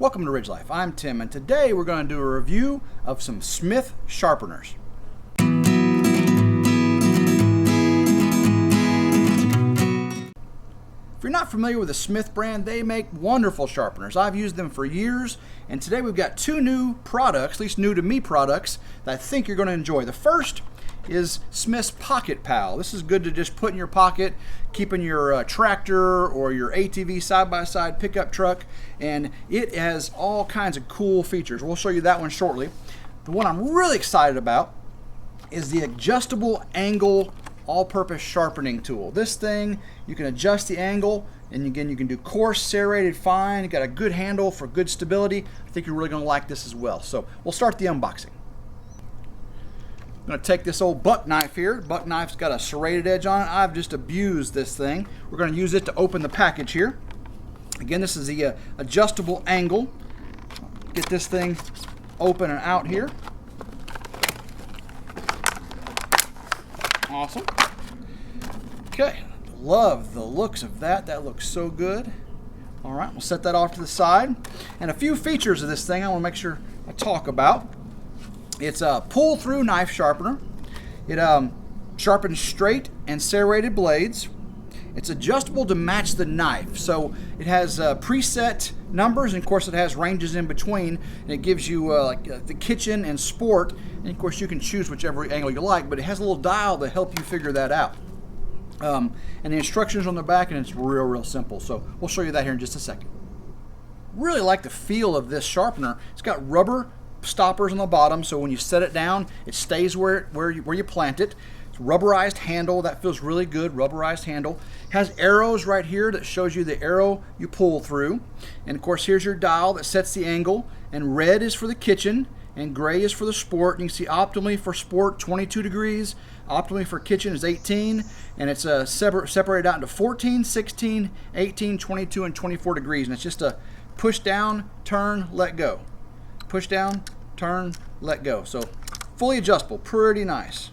Welcome to RidgeLife. I'm Tim, and today we're going to do a review of some Smith sharpeners. If you're not familiar with the Smith brand, they make wonderful sharpeners. I've used them for years, and today we've got two new products, at least new to me products, that I think you're going to enjoy. The first is Smith's Pocket Pal. This is good to just put in your pocket, keeping your tractor or your ATV side-by-side pickup truck, and it has all kinds of cool features. We'll show you that one shortly. The one I'm really excited about is the adjustable angle all-purpose sharpening tool. This thing, you can adjust the angle, and again, you can do coarse, serrated, fine. It's got a good handle for good stability. I think you're really going to like this as well. So we'll start the unboxing. I'm going to take this old buck knife here. Buck knife's got a serrated edge on it. I've just abused this thing. We're going to use it to open the package here. Again, this is the adjustable angle. Get this thing open and out here. Awesome. Okay, love the looks of that. That looks so good. All right, we'll set that off to the side. And a few features of this thing I want to make sure I talk about. It's a pull-through knife sharpener. It sharpens straight and serrated blades. It's adjustable to match the knife. So it has preset numbers, and of course it has ranges in between, and it gives you the kitchen and sport, and of course you can choose whichever angle you like, but it has a little dial to help you figure that out. And the instructions on the back, and it's real simple. So we'll show you that here in just a second. Really like the feel of this sharpener. It's got rubber stoppers on the bottom, so when you set it down, it stays where you plant it. It's rubberized handle. That feels really good. Rubberized handle. It has arrows right here that shows you the arrow you pull through, and of course here's your dial that sets the angle, and red is for the kitchen and gray is for the sport. And you can see optimally for sport 22 degrees, optimally for kitchen is 18, and it's separated out into 14, 16, 18, 22, and 24 degrees, and it's just a push down, turn, let go. Push down, turn, let go. So fully adjustable, pretty nice.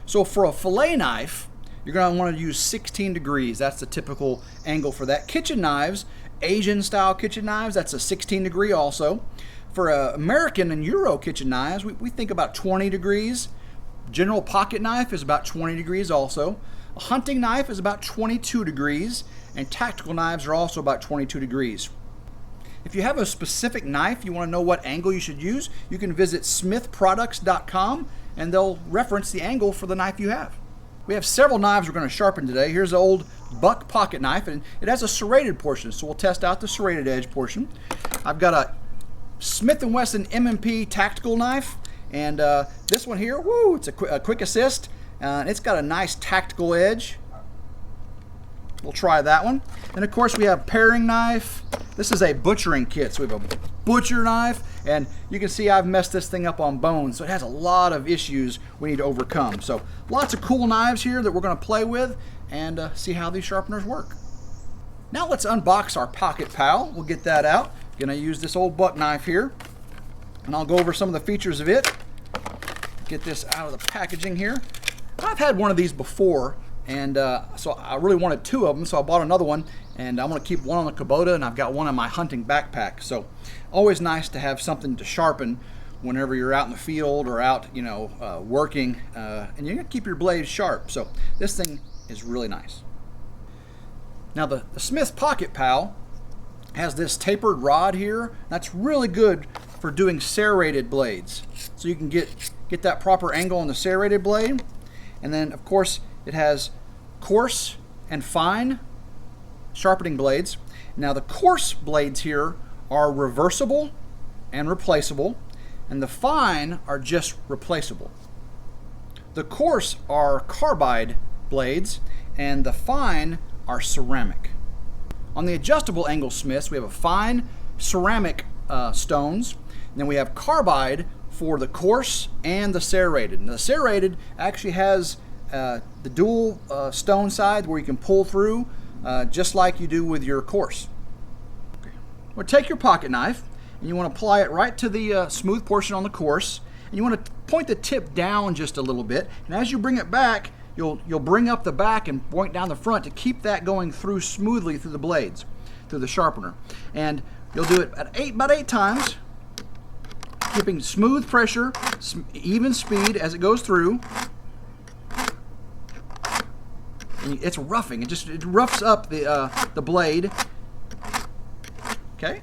So for a fillet knife, you're going to want to use 16 degrees. That's the typical angle for that. Kitchen knives, Asian style kitchen knives, that's a 16 degree also. For American and Euro kitchen knives, we think about 20 degrees. General pocket knife is about 20 degrees also. A hunting knife is about 22 degrees, and tactical knives are also about 22 degrees. If you have a specific knife, you want to know what angle you should use, you can visit smithproducts.com, and they'll reference the angle for the knife you have. We have several knives we're going to sharpen today. Here's an old buck pocket knife, and it has a serrated portion, so we'll test out the serrated edge portion. I've got a Smith & Wesson M&P tactical knife, and this one here, woo, it's a quick assist, and it's got a nice tactical edge. We'll try that one. And of course we have paring knife. This is a butchering kit, so we have a butcher knife, and you can see I've messed this thing up on bones, so it has a lot of issues we need to overcome. So lots of cool knives here that we're going to play with and see how these sharpeners work. Now let's unbox our Pocket Pal. We'll get that out. Going to use this old buck knife here, and I'll go over some of the features of it. Get this out of the packaging here. I've had one of these before, and so I really wanted two of them, so I bought another one, and I'm going to keep one on the Kubota, and I've got one in my hunting backpack. So always nice to have something to sharpen whenever you're out in the field or out, working, and you're going to keep your blades sharp. So this thing is really nice. Now the Smith Pocket Pal has this tapered rod here. That's really good for doing serrated blades, so you can get that proper angle on the serrated blade. And then of course it has coarse and fine sharpening blades. Now the coarse blades here are reversible and replaceable, and the fine are just replaceable. The coarse are carbide blades, and the fine are ceramic. On the adjustable angle Smiths, we have a fine ceramic stones, and then we have carbide for the coarse and the serrated. And the serrated actually has the dual stone side where you can pull through just like you do with your coarse. Okay. Well, take your pocket knife and you want to apply it right to the smooth portion on the coarse, and you want to point the tip down just a little bit, and as you bring it back, you'll bring up the back and point down the front to keep that going through smoothly through the blades. through the sharpener. And you'll do it at about 8 times, keeping smooth pressure, even speed as it goes through. And it's roughing. It roughs up the blade. Okay.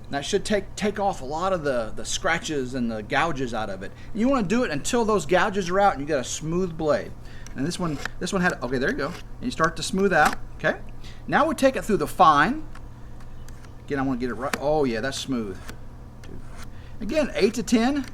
That should take off a lot of the scratches and the gouges out of it. And you want to do it until those gouges are out and you got a smooth blade. And this one had, okay, there you go. And you start to smooth out, okay? Now we take it through the fine. Again, I want to get it right. Oh yeah, that's smooth. Again, 8 to 10.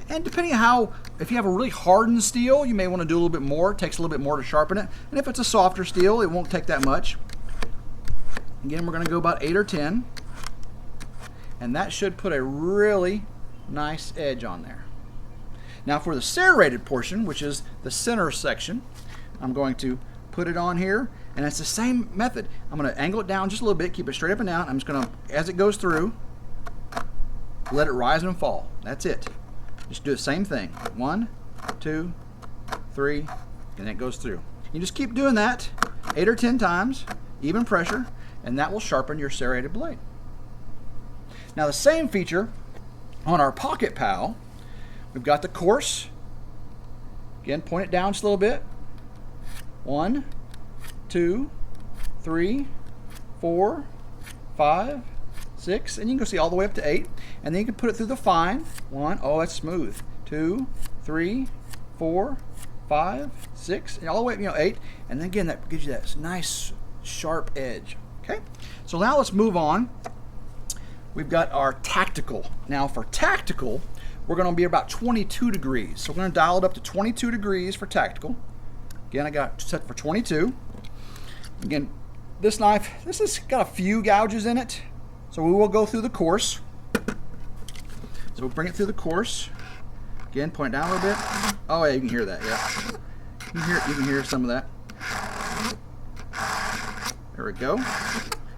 And depending on how, if you have a really hardened steel, you may want to do a little bit more. It takes a little bit more to sharpen it. And if it's a softer steel, it won't take that much. Again, we're going to go about 8 or 10. And that should put a really nice edge on there. Now for the serrated portion, which is the center section, I'm going to put it on here, and it's the same method. I'm going to angle it down just a little bit, keep it straight up and down. I'm just going to, as it goes through, let it rise and fall. That's it. Just do the same thing. 1, 2, 3, and it goes through. You just keep doing that 8 or 10 times, even pressure, and that will sharpen your serrated blade. Now the same feature on our pocket pal. We've got the course. Again, point it down just a little bit. 1, 2, 3, 4, 5, 6, and you can go see all the way up to 8. And then you can put it through the fine. 1, oh, that's smooth. 2, 3, 4, 5, 6, and all the way up, 8. And then again, that gives you that nice sharp edge. Okay, so now let's move on. We've got our tactical. Now for tactical, we're going to be about 22 degrees. So we're going to dial it up to 22 degrees for tactical. Again, I got set for 22. Again, this knife, this has got a few gouges in it. So we will go through the course. So we'll bring it through the course. Again, point it down a little bit. Oh yeah, you can hear that, yeah. You can hear some of that. There we go.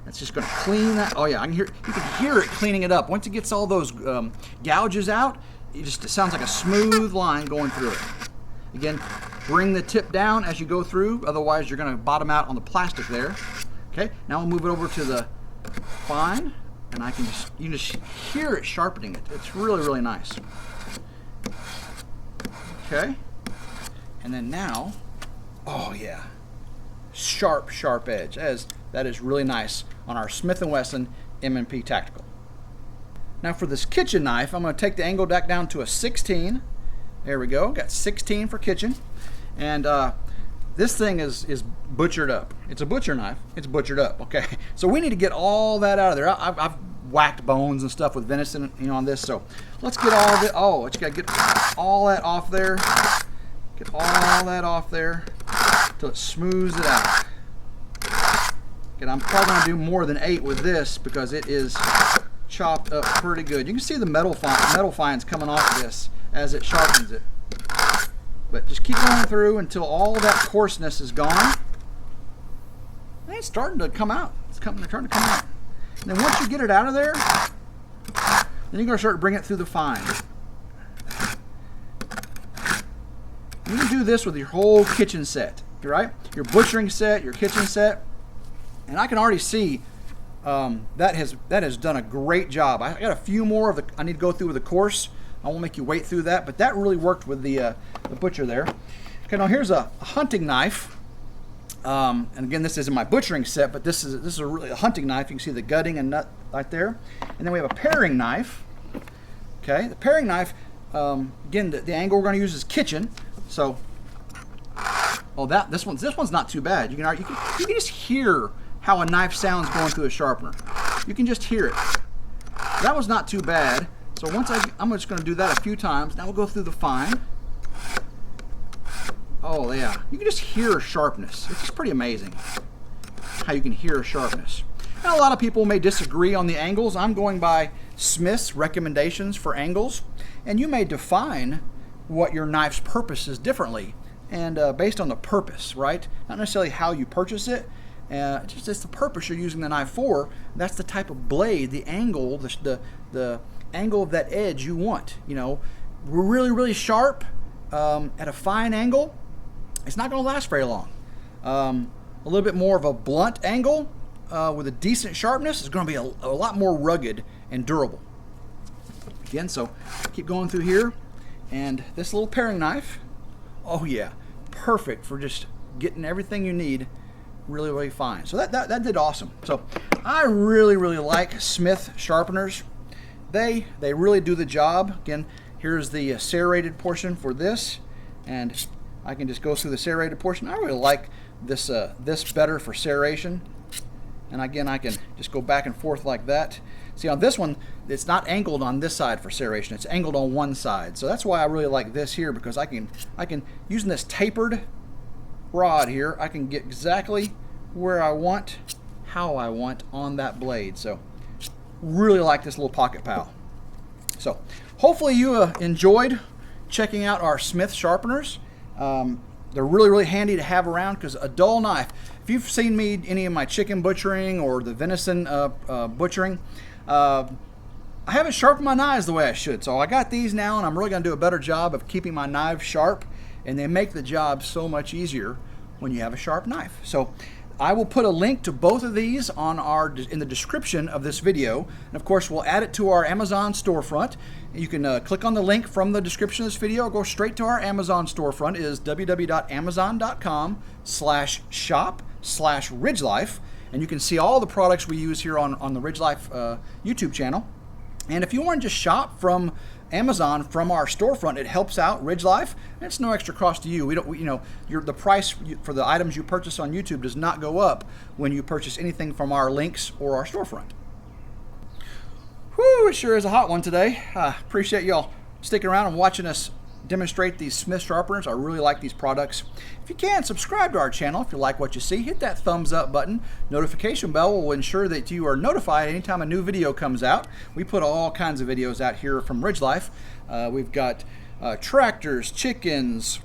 It's just going to clean that. Oh yeah, you can hear it cleaning it up. Once it gets all those gouges out, it sounds like a smooth line going through it. Again, bring the tip down as you go through, otherwise you're going to bottom out on the plastic there. Okay, now we'll move it over to the fine, and you can just hear it sharpening it. It's really, really nice. Okay, and then now, oh yeah, sharp edge. That is really nice on our Smith & Wesson M&P Tactical. Now for this kitchen knife, I'm going to take the angle back down to a 16. There we go, got 16 for kitchen. And this thing is butchered up. It's a butcher knife, it's butchered up, okay? So we need to get all that out of there. I've whacked bones and stuff with venison on this, so let's get all of it. Oh, let's gotta get all that off there. Get all that off there till it smooths it out. And I'm probably going to do more than 8 with this because it is chopped up pretty good. You can see the metal fines coming off of this as it sharpens it. But just keep going through until all that coarseness is gone. And it's starting to come out. It's starting to come out. And then once you get it out of there, then you're going to start to bring it through the fine. You can do this with your whole kitchen set, right? Your butchering set, your kitchen set. And I can already see that has done a great job. I got a few more I need to go through with the course. I won't make you wait through that, but that really worked with the butcher there. Okay, now here's a hunting knife. And again, this isn't my butchering set, but this is really a hunting knife. You can see the gutting and nut right there. And then we have a paring knife. Okay, the paring knife. Again, the angle we're going to use is kitchen. So, oh, this one's not too bad. You can just hear how a knife sounds going through a sharpener. You can just hear it. That was not too bad. So I'm just going to do that a few times. Now we'll go through the fine. Oh yeah, you can just hear sharpness. It's just pretty amazing how you can hear sharpness. Now a lot of people may disagree on the angles. I'm going by Smith's recommendations for angles, and you may define what your knife's purpose is differently, and based on the purpose, right? Not necessarily how you purchase it. Just the purpose you're using the knife for. That's the type of blade, the angle, the angle of that edge you want. Really, really sharp at a fine angle. It's not going to last very long. A little bit more of a blunt angle, with a decent sharpness is going to be a lot more rugged and durable. Again, so keep going through here, and this little paring knife, oh yeah, perfect for just getting everything you need really, really fine. So that did awesome. So I really, really like Smith sharpeners. They really do the job. Again, here's the serrated portion for this, and I can just go through the serrated portion. I really like this this better for serration. And again, I can just go back and forth like that. See, on this one, it's not angled on this side for serration. It's angled on one side. So that's why I really like this here, because I can using this tapered rod here, I can get exactly where I want, how I want on that blade. So really like this little pocket pal. So hopefully you enjoyed checking out our Smith sharpeners. They're really, really handy to have around, because a dull knife, if you've seen me any of my chicken butchering or the venison butchering, I haven't sharpened my knives the way I should. So I got these now, and I'm really going to do a better job of keeping my knives sharp, and they make the job so much easier when you have a sharp knife. So I will put a link to both of these in the description of this video, and of course we'll add it to our Amazon storefront. You can click on the link from the description of this video, or go straight to our Amazon storefront. It is www.amazon.com/shop/RidgeLife, and you can see all the products we use here on the RidgeLife YouTube channel. And if you want to just shop from Amazon from our storefront, it helps out RidgeLife, and it's no extra cost to you. The price for the items you purchase on YouTube does not go up when you purchase anything from our links or our storefront. Whew, it sure is a hot one today. Appreciate y'all sticking around and watching us demonstrate these Smith sharpeners. I really like these products. If you can, subscribe to our channel if you like what you see. Hit that thumbs up button. Notification bell will ensure that you are notified anytime a new video comes out. We put all kinds of videos out here from RidgeLife. We've got tractors, chickens,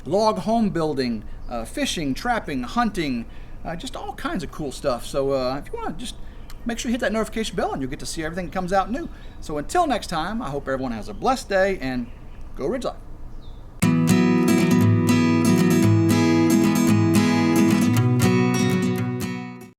log home building, fishing, trapping, hunting, just all kinds of cool stuff. So if you want to just make sure you hit that notification bell, and you'll get to see everything that comes out new. So until next time, I hope everyone has a blessed day, and go RidgeLife.